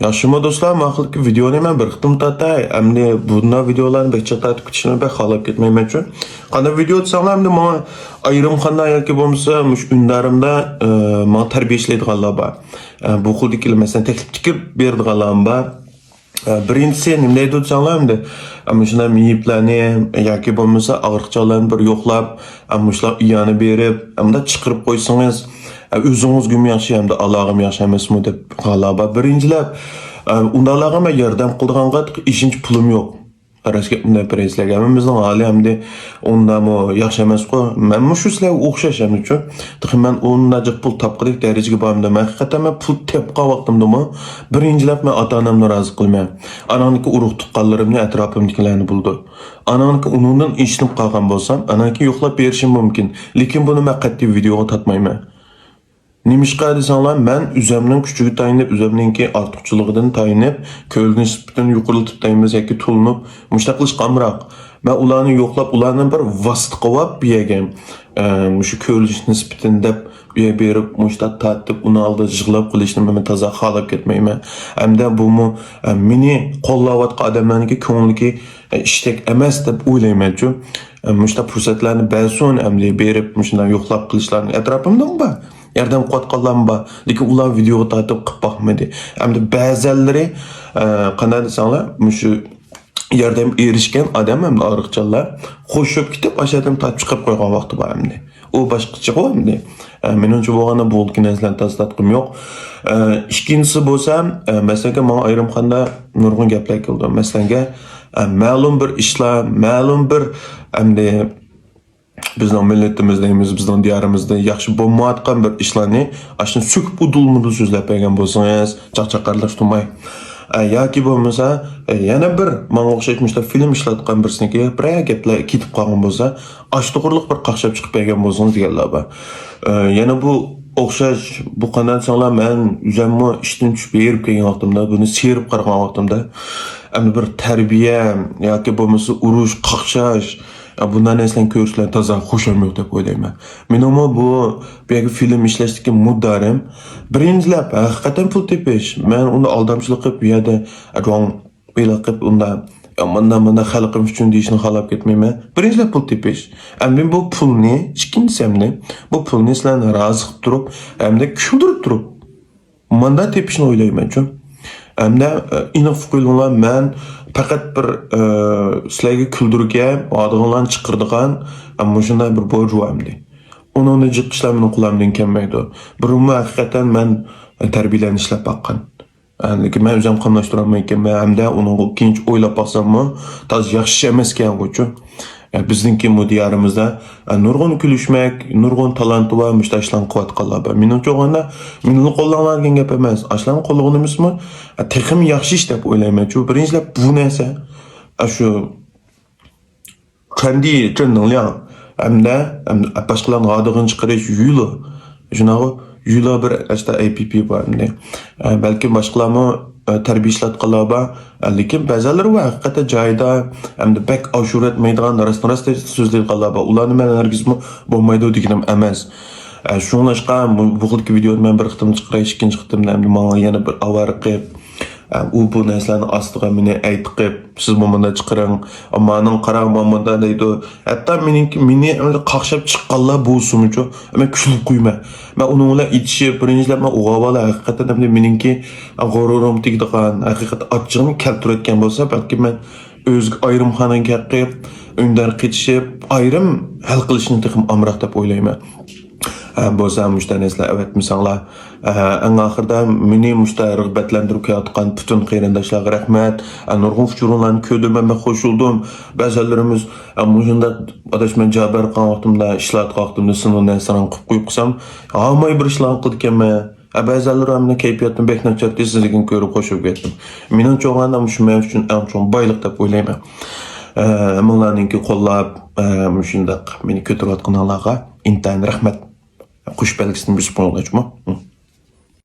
Yaxshimi do'stlar, ma'qulki videoni men bir qitim tatay. Endi bunday videolarni bekcha tatib ketishni ben xalab ketmayman uchun. Qanday video desanglar endi menga ayrim qanday yoki bo'lmasa mush undarimda menga tarbiya ishlaydiganlar bor. Bu xuddiki masalan taklif tikib beradiganlar bor. Birinchisi nima deydi desanglar endi shunday miyiblarni yoki bo'lmasa og'riqchalarni bir yo'qlab, shular iyani berib, hamda chiqarib qo'ysangiz o'zingiz gum yaxshi hamda Allohim yaxshi emasmi deb g'alaba birinchilab undalarga men yordam qilganga ishonch pulim yo'q. Qarashga bunday preslagan bizning hali hamda undami yaxshi emas-ku. Men shu sizlarga o'xshasham uchun men o'ndaja pul topqidik darajaga bordim. Men haqiqatan men pul tepgan vaqtimdami birinchilab men ota-onamni rozi qilmayman. Anamniki urug' tuqqanlarimni atrofimdagilarni buldi. Anamniki undan ishinib qolgan bo'lsam, anamniki yo'qlab berishim mumkin. Lekin buni men qat'iy videoga tatmayman. Nimişqa desanglar, men üzümning kuchiga tayinib, üzümninki ortiqchiligidan tayinib, ko'lni nisbatan yuqoriltib tayinmiz yoki tulinib, mushtaq qilish qamroq. Men ularni yo'qlab, ularni bir vosita qilib bergan. Mushu ko'lish nisbatan deb uya berib, mushtaq tatib, uni oldi yig'lab qilishni men toza xalab ketmayman. Hamda bu meni qo'llayotgan odamlarningki ko'ngliki ishtek emas deb o'ylayman-ku. Mushtaq fursatlarni bersin, hamda berib, mushundan yo'qlab qilishlarni atrofimda bor. Yerden qotqanlar bor, lekin ular videoga tortib qilib boqmadi. Hamda ba'zanlari qanday desanglar, shu yordam erishgan odam ham oriqchanlar qo'shib ketib, ashadam tortib chiqib qo'ygan vaqti bor hamda. U boshqacha qo'yamdi. Menimcha bo'lganda bo'lgan narsalarni tasdiqim yo'q. Ikkinchisi bo'lsa, masalan, men ayrim qanda nurg'un gaplar keldi. Masalan, ma'lum bir ishlar, ma'lum bir hamda bizning millatimizdaymiz, bizning diyorimizda yaxshi bo'lmayotgan bir ishlarni ashuni so'kib udulmudi so'zlab bergan bo'lsangiz, chaqchaqarlashtirmay. Yoki bo'lmasa, yana bir menga o'xshatmishda film ishlatgan birsiniki, bir gaplar ketib qolgan bo'lsa, ashto'g'irliq bir qaqshab chiqib bergan bo'lsangiz deganlar bor. Yana bu o'xshash bu qanday desanglar, men o'zimni ishdan tushib berib kelgan vaqtimda, buni serib qaragan vaqtimda, endi bir tarbiya yoki bo'lmasa urush, qaqshash bundan narsalarni ko'rishlar toza xusham yo'q deb o'ylayman. Menimi bu yerga film ishlashdagi muddarim birinchilab haqiqatan pul tepish. Men uni aldamchilik qilib bu yerda rong qilib unda mana xalqim uchun deyishni xalab ketmayman. Birinchilab pul tepish. Men bu pulni ikkinchisamni bu pulni sizlarni rozi qilib turib, hamda kuldirib turib manda tepishni o'ylayman-ku. Hamda inoq qo'yilgan men faqat bir sizlarga kuldirgan, odamlarni chiqirdigan, ammo shunday bir bo'rjuamdi. Uni jiqishlar meni qo'limdan kelmaydi. Biroq haqiqatan men tarbiyalanib ishlab baqqan. Lekin men o'zim qamlashtirib olmayman, hamda uni ikkinchi o'ylab baqsammi, toz yaxshi emas ekan-ku. Bizningki diyorimizda nurg'un kulishmak, nurg'un talanti va mushtashlan quvvatqanlar bor. Menimcha o'g'anda meni qo'llangan gap emas. Ashlan qo'llanganimizmi? Texim yaxshi ish deb o'ylayman. Chunki birinchilab bu narsa shu qanday jannoliyan hamda boshqalarni g'adig'ini chiqarish yo'li. Shunaqa yo'li bir asta app bor. Balki boshqalarni tarbiya ishlatganlar bor, lekin ba'zilari va haqiqatan joyida hamda bak ashuratmaydigan rost so'zlaydiganlar bor. Ularni men hargizmi bo'lmaydi deganim emas. Shunlashqa bu xilki videoni men bir qitim chiqarish, ikkinchi qitimda hamda menga yana bir avar qilib, u bu narsalarni ostiga meni aytib, siz momanda chiqaring, ammoning qarang momanda deydi. Hatto meni qaqshab chiqqanlar bo'lsin-ku, men kulib qo'yman. Men uni bilan itishib, birinchilab men o'g'avola haqiqatan hamda meningki g'ururim tegdigan, haqiqatan achchig'ini keltirayotgan bo'lsa, balki men o'zga ayrim xonaga qilib, undan ketishib, ayrim hal qilishni texim amroq deb o'ylayman. Bo'lsa mushta narsalar evet misallar eng oxirida meni mushta rag'batlantirib kelayotgan butun qarindoshlarga rahmat. Nurg'un uchurlarni ko'rdim, men qo'shildim. Ba'zilarimiz mushunda adashman jabar qilgan vaqtimda, ishlatgan vaqtimda sinov narsalarni qilib qo'yib qilsam, hamma bir ishlarni qilganman. Ba'zilari hamda kayfiyatim bek nachar tezligini ko'rib qo'shib ketdim. Menimcha o'g'anda shu men uchun eng chong boylik deb o'ylayman. Ularningki qo'llab shundaq meni ko'tarayotganlarga intayin rahmat. Xush belgisini bir spor olacağım.